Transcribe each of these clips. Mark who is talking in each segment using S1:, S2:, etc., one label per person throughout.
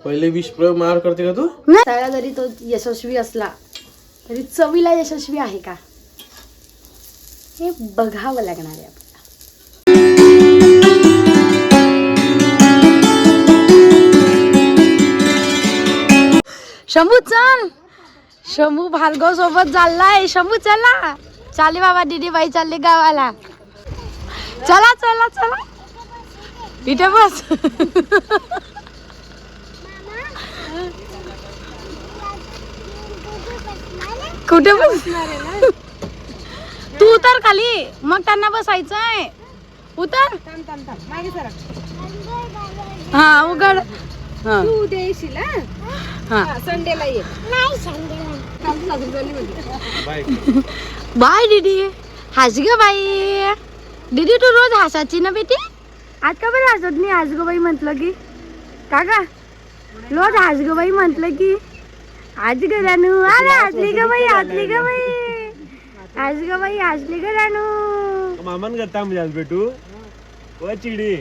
S1: पहिले विष प्रयोग मार करते का तू?
S2: त्याला जरी तो यशस्वी असला तरी चवीला यशस्वी आहे का हे बघावं लागणार आहे आपल्याला. शंभू चल, शंभू भार्गव सोबत चाललाय. शंभू चला, चाले बाबा दीदी बाई चालले गावाला. चला चला चला, इथे बस. कुठे बसणार आहे ना तू? उतर खाली, मग त्यांना बसायचंय. उतर. हा उघड. हा
S3: तू उद्या येशील
S2: हा
S3: संडेला ये.
S2: बाय दीदी. हस ग बाई. दीदी तू रोज हसायची ना बेटी, आज का बरं हसत नाही? हस ग बाई म्हटलं की का ग? रोज हस ग बाई म्हटलं की आज ग रानू. अरे हसली ग बाई, हसली ग बाई, हस ग बाई, हसली ग रानू.
S1: मामन करता म्हणजे बेटू ओ चिडी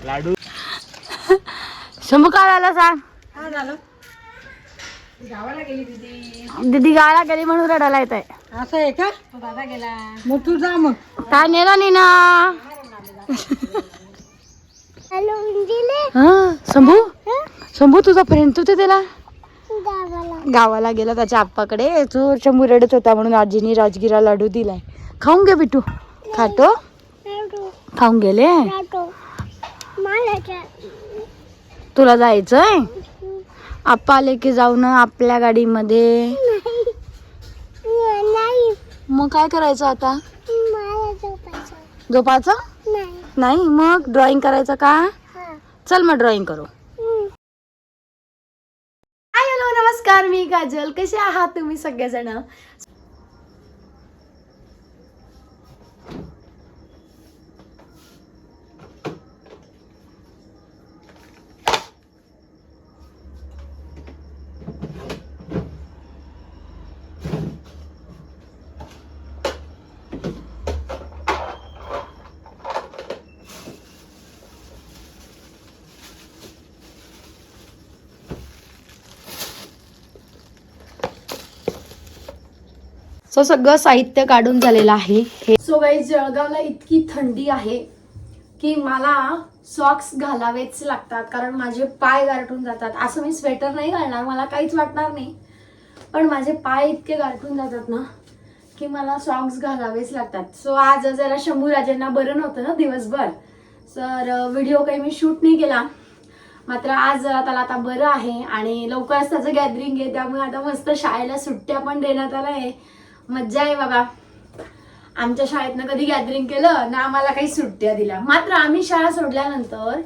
S1: लाडू.
S2: शंभू काय झालं सांग?
S3: गावाला गेली दीदी.
S2: दीदी गावाला गेली म्हणून रडायला येत आहे.
S3: असं आहे का? दादा गेला मग तू जा. मग
S2: काय नेला नाही ना. हा शंभू, शंभू तुझा फ्रेंड तू त्याला गावाला गेला त्याच्या आप्पाकडे. तो शंभू रडत होता म्हणून आजीनी राजगिरा लाडू दिलाय. खाऊन घे बिटू. खातो? खाऊन गेले. तुला जायचंय? आप्पा आले की जाऊ ना आपल्या गाडीमध्ये. मग काय करायचं आता? झोपायचं नाही? मग ड्रॉइंग करायचं का? चल मग ड्रॉइंग करू. हाय हॅलो नमस्कार, मी काजल. कसे आहात तुम्ही सगळेजण? सो सगळं साहित्य काढून झालेलं आहे. सो गाईज जळगावला इतकी थंडी आहे की मला सॉक्स घालावेच लागतात कारण माझे पाय गारठून जातात. असं मी स्वेटर नाही घालणार, मला काहीच वाटणार नाही, पण माझे पाय इतके गारठून जातात ना की मला सॉक्स घालावेच लागतात. सो आज जरा शंभू राजांना बरं नव्हतं ना दिवसभर, तर व्हिडिओ काही मी शूट नाही केला. मात्र आज जरा त्याला आता बरं आहे आणि लवकरच त्याचं गॅदरिंग आहे, त्यामुळे आता मस्त शाळेला सुट्ट्या पण देण्यात आल्या आहे. मज्जा आहे बाबा. आमच्या शाळेतनं कधी गॅदरिंग केलं ना आम्हाला काही सुट्ट्या दिल्या. मात्र आम्ही शाळा सोडल्यानंतर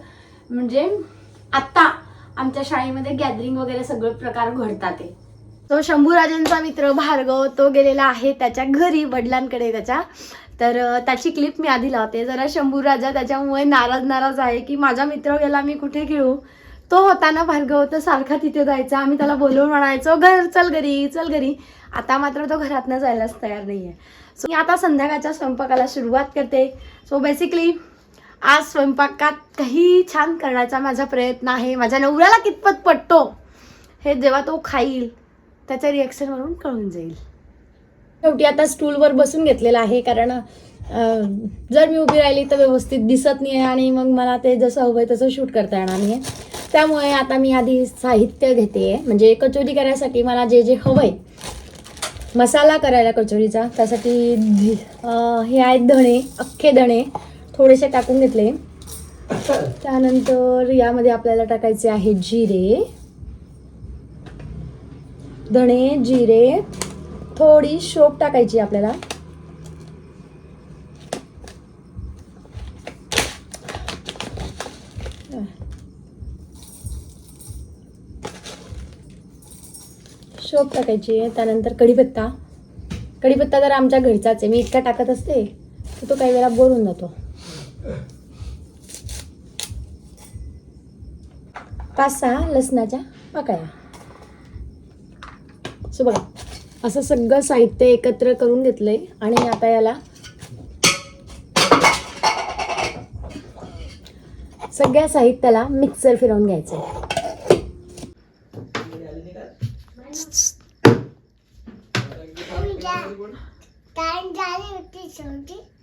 S2: म्हणजे आत्ता आमच्या शाळेमध्ये गॅदरिंग वगैरे सगळे प्रकार घडतात. तो शंभूराजांचा मित्र भार्गव तो गेलेला आहे त्याच्या घरी वडिलांकडे त्याच्या. तर त्याची क्लिप मी आधी लावते. जरा शंभूराजा त्याच्यामुळे नाराज आहे की माझा मित्र गेला मी कुठे खेळू. तो होता ना भार्गव, तर सारखा तिथे जायचा. आम्ही त्याला बोलवून म्हणायचो घर चल घरी चल घरी. आता मात्र तो घरातनं जायलाच तयार नाहीये. सो मी आता संध्याकाळच्या स्वयंपाकाला सुरुवात करते. सो बेसिकली आज स्वयंपाकात काही छान करण्याचा माझा प्रयत्न आहे. माझ्या नवऱ्याला कितपत पटतो हे जेव्हा तो खाईल त्याच्या रिॲक्शनवरून कळून जाईल. शेवटी आता स्टूलवर बसून घेतलेला आहे कारण जर मी उभी राहिली तर व्यवस्थित दिसत नाही आहे आणि मग मला ते जसं हवं आहे तसं शूट करता येणार नाही आहे. त्यामुळे आता मी आधी साहित्य घेते. म्हणजे कचोरी करायसाठी मला जे जे हवं आहे, मसाला करायला कचोरीचा, त्यासाठी हे आहेत धणे, अख्खे धणे थोडेसे टाकून घेतले. त्यानंतर यामध्ये आपल्याला टाकायचे आहे जिरे, धणे जिरे, थोडी शोप टाकायची आपल्याला. शोप टाकायची आहे. त्यानंतर कढीपत्ता. कढीपत्ता तर आमच्या घरचाच आहे, मी इतका टाकत असते तर तो काही वेळा बोर होऊन जातो. 5-6 लसणाच्या पाकळ्या. सो बघा असं सगळं साहित्य एकत्र करून घेतलंय आणि आता याला सगळ्या साहित्याला मिक्सर फिरवून घ्यायचं.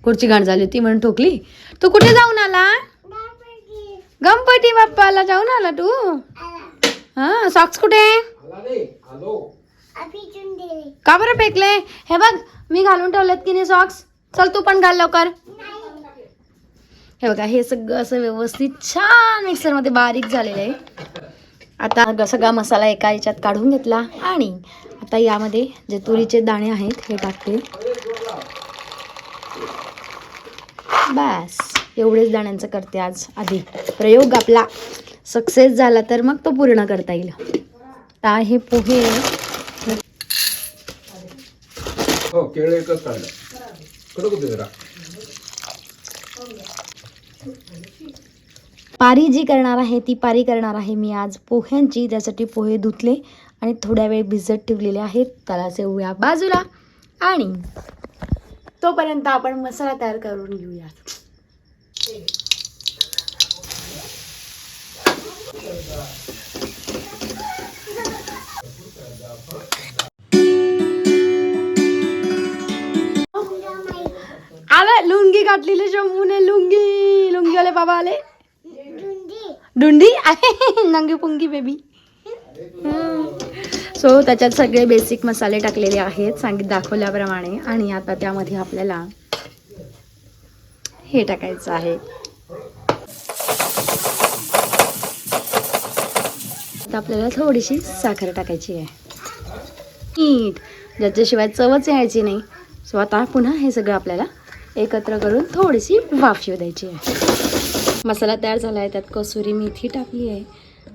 S2: कुठची घाण झाली होती म्हणून ठोकली. तू कुठे जाऊन आला? गणपती बाप्पाला जाऊन आला तू? हा. सॉक्स कुठे? का बरं फेकले? हे बघ मी घालून ठेवलेत की नाही सॉक्स. चल तू पण घाल लवकर. हे बघा हे सगळं असं व्यवस्थित छान मिक्सर मध्ये बारीक झालेलं आहे. आता सगळा मसाला एका याच्यात काढून घेतला आणि आता यामध्ये जे तुरीचे दाणे आहेत हे टाकते. बस एवढेच दाण्यांचं करते आज. आधी प्रयोग आपला सक्सेस झाला तर मग तो पूर्ण करता येईल. आता हे पोहे
S1: हो केळ एकच काढलं कडक होते जरा.
S2: पारी जी करणार आहे ती पारी करणार आहे मी आज पोह्यांची. त्यासाठी पोहे धुतले आणि थोड्या वेळ भिजत ठेवलेले आहेत. त्याला ठेवूया बाजूला आणि तोपर्यंत आपण मसाला तयार करून घेऊयात. आले लुंगी काटलेली शंभूने. लुंगीवाले बाबा आले. डुंडी नंगी पुंगी बेबी. सो त्याच्यात सगळे बेसिक मसाले टाकलेले आहेत दाखवल्याप्रमाणे. आणि आता त्यामध्ये आपल्याला हे टाकायचं आहे. आता आपल्याला थोडीशी साखर टाकायची आहे. मीठ ज्याच्याशिवाय चवच यायची नाही. सो आता पुन्हा हे सगळं आपल्याला एकत्र करून थोडीशी वाफ येऊ द्यायची आहे. मसाला तयार झाला आहे. त्यात कसुरी मेथी टाकली आहे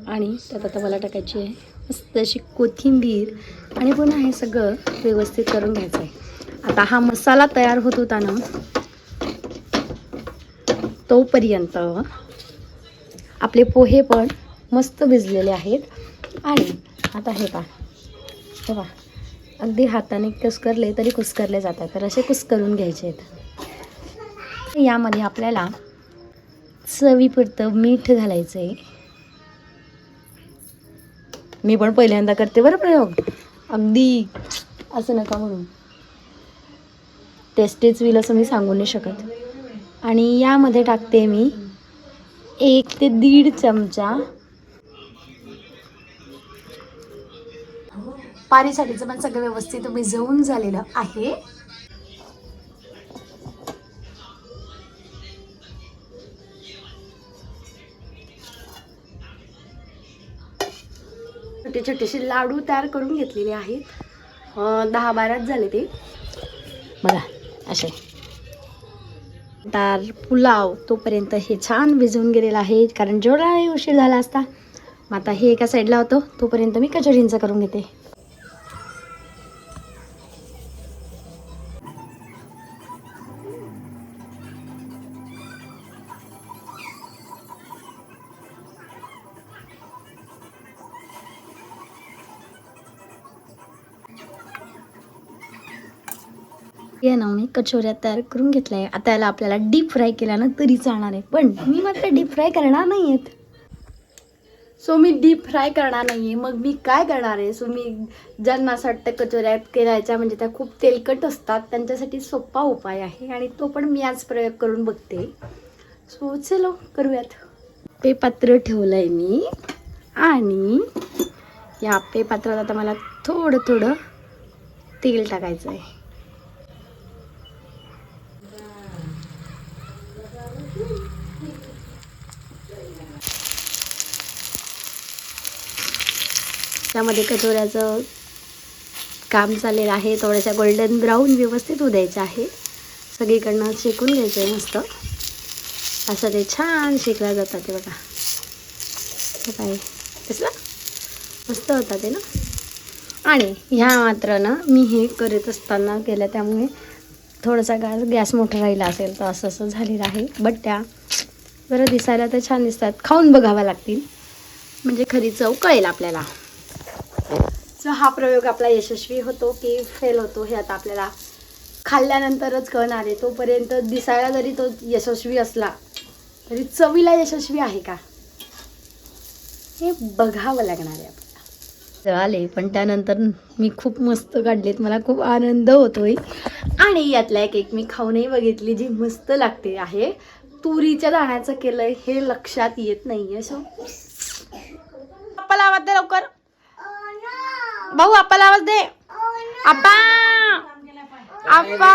S2: आणि त्यात आता मला टाकायची आहे मस्त अशी कोथिंबीर आणि पुन्हा हे सगळं व्यवस्थित करून घ्यायचं आहे. आता हा मसाला तयार होत होता ना तोपर्यंत आपले पोहे पण मस्त भिजलेले आहेत. आणि आता हे पहा अगदी हाताने कुस्करले तरी कुस्करले जातात. तर असे कुस्करून घ्यायचे आहेत. यामध्ये आपल्याला चवीपुरतं मीठ घालायचं आहे. मी पण पहिल्यांदा करते बरं प्रयोग. अगदी असं नका म्हणून. टेस्टीच होईल असं मी सांगू नाही शकत. आणि यामध्ये टाकते मी 1 ते 1.5 चमचा पारीसाठीचं पण सगळं व्यवस्थित भिजवून झालेलं आहे. छोटे छोटेसे लाडू तयार करून घेतलेले आहेत. 10-12 झाले ते बघा असे. तर पुलाव तोपर्यंत हे छान भिजवून गेलेलं आहे कारण जेवढा उशीर झाला असता. मग आता हे एका साईडला होतं तोपर्यंत मी कचोरींचा करून घेते. हे ना मी कचोऱ्या तयार करून घेतल्या आहे. आता याला आपल्याला डीप फ्राय केल्यानं तरी चालणार आहे. पण मी मात्र डीप फ्राय करणार नाही आहेत. सो मी डीप फ्राय करणार नाही आहे. मग मी काय करणार आहे. सो मी ज्यांना असं वाटतं कचोऱ्या करायच्या म्हणजे त्या खूप तेलकट असतात त्यांच्यासाठी सोपा उपाय आहे आणि तो पण मी आज प्रयोग करून बघते. सो चलो करूयात. पेपात्र ठेवलं आहे मी आणि या पेपात्रात आता मला थोडं थोडं तेल टाकायचं आहे. त्यामध्ये कचोऱ्याचं काम चाललेलं आहे. थोड्याशा गोल्डन ब्राऊन व्यवस्थित होऊ द्यायचं आहे. सगळीकडनं शेकून घ्यायचं आहे मस्त. असं ते छान शेकल्या जातात ते बघा. हे काय कसं मस्त होतात ते ना. आणि ह्या मात्र ना मी हे करत असताना केलं त्यामुळे थोडासा गॅस मोठा राहिला असेल तर असं असं झालेलं आहे. बट त्या जरा दिसायला तर छान दिसतात. खाऊन बघाव्या लागतील म्हणजे खरी चव कळेल आपल्याला. सो हा प्रयोग आपला यशस्वी होतो की फेल होतो हे आता आपल्याला खाल्ल्यानंतरच कळणार आहे. तोपर्यंत दिसायला जरी तो यशस्वी असला तरी चवीला यशस्वी आहे का हे बघावं लागणार आहे आपल्याला. आले पण त्यानंतर मी खूप मस्त काढलेत. मला खूप आनंद होतोय. आणि यातला एक एक मी खाऊनही बघितली जी मस्त लागते आहे. तुरीच्या दाण्याचं केलंय हे लक्षात येत नाहीये. सो आप्पाला आवाज दे लवकर. भाऊ आप्पाला आवाज दे. आप्पा आप्पा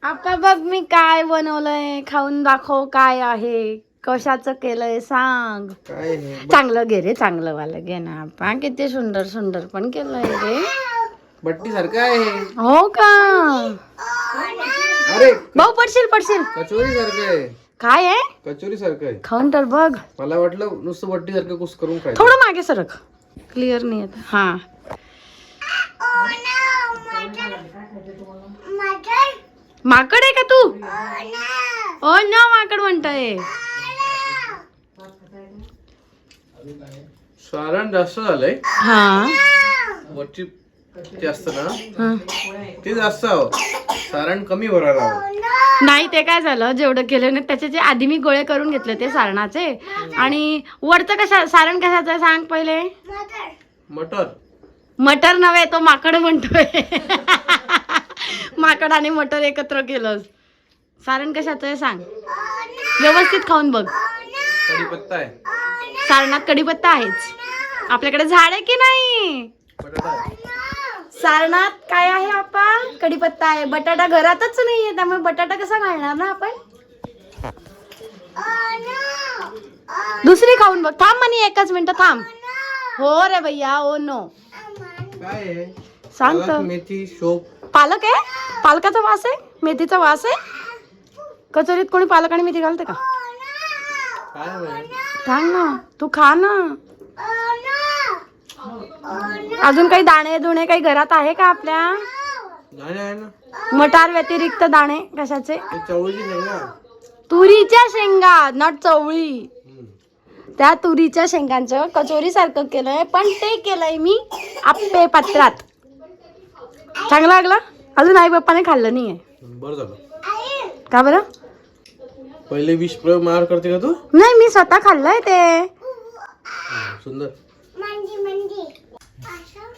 S2: आप्पा बघ मी काय बनवलंय. खाऊन दाखव काय आहे. कशाचं केलंय सांग.
S1: काय
S2: चांगलं घे रे. चांगलं वालं घे ना आप्पा. किती सुंदर सुंदर पण केलंय रे.
S1: बट्टी सारखं आहे.
S2: हो का.
S1: अरे
S2: भाऊ पडशील पडशील.
S1: कचोरी सारखं आहे.
S2: काय आहे.
S1: कचोरी सारखं आहे.
S2: खाऊन तर बघ.
S1: मला वाटलं नुसतं बट्टी सारखं कुस करून खायचं.
S2: थोडं मागे सरक. क्लिअर नाही येत. हा माकड आहे का तू. ओ नो माकड म्हणतोय.
S1: सारण जास्त झालंय.
S2: हा
S1: वरची ते असतं ना
S2: हा.
S1: ते जास्त हवं. सारण कमी भरायला हवं.
S2: नाही ते काय झालं जेवढं केलं ना त्याचे जे आधी मी गोळे करून घेतले ते सारणाचे. आणि वरचं कशा सारण कशाचं सांग पहिले.
S1: मटर
S2: मटर नव्हे तो माकड म्हणतोय. माकड आणि मटर एकत्र केलं. सारण कशाचं आहे सांग. व्यवस्थित खाऊन बघ.
S1: कढीपत्ता आहे.
S2: सारणात कढीपत्ता आहेच. आपल्याकडे झाड आहे की नाही.
S1: बटाटा आहे.
S2: सारणात काय आहे आपा. कढीपत्ता आहे. बटाटा घरातच नाहीये त्यामुळे बटाटा कसा घालणार ना आपण. दुसरी खाऊन बघ. थांब म्हणे 1 मिनिट थांब. हो रे भैया. ओ नो
S1: काय आहे.
S2: सांग तर.
S1: पालक, मेथी, शोप.
S2: पालक आहे. पालकाचा वास आहे. मेथीचा वास आहे. कचोरीत कोणी पालक आणि मेथी घालते का.
S1: काय आहे?
S2: सांग ना. तू खा ना. अजून काही दाणे दुणे काही घरात आहे का आपल्या.
S1: दाणे आहे ना.
S2: मटार व्यतिरिक्त दाणे कशाचे.
S1: ते चवळीची शेंगा.
S2: तुरीच्या शेंगा नॉट चवळी. त्या तुरीच्या शेंगांचं कचोरी सारखं केलंय पण ते केलंय मी आप्पे पात्रात. चांगलं लागलं. अजून आई बाप्पाने खाल्लं नाहीये.
S1: बरं झालं.
S2: का बरं.
S1: पहिले विष प्रयोग मार करते का तू.
S2: नाही मी स्वतः खाल्लंय ते.
S1: सुंदर.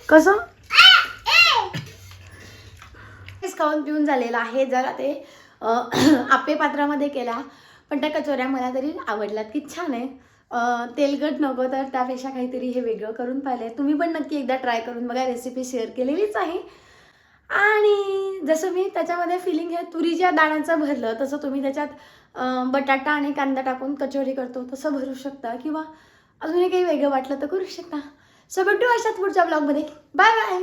S2: कसं खाऊन पिऊन झालेलं आहे. जरा ते आप्पे पात्रामध्ये केल्या पण त्या कचोऱ्या मला तरी आवडल्यात की छान आहे. तेलकट नको तर त्यापेक्षा काहीतरी हे वेगळं करून पाहिलंय. तुम्ही पण नक्की एकदा ट्राय करून बघा. रेसिपी शेअर केलेलीच आहे. आणि जसं मी त्याच्यामध्ये फिलिंग हे तुरीच्या दाण्याचं भरलं तसं तुम्ही त्याच्यात बटाटा आणि कांदा टाकून कचोरी करतो तसं भरू शकता. किंवा अजूनही काही वेगळं वाटलं तर करू शकता. सो भेटू अशाच पुढच्या ब्लॉगमध्ये. Bye bye.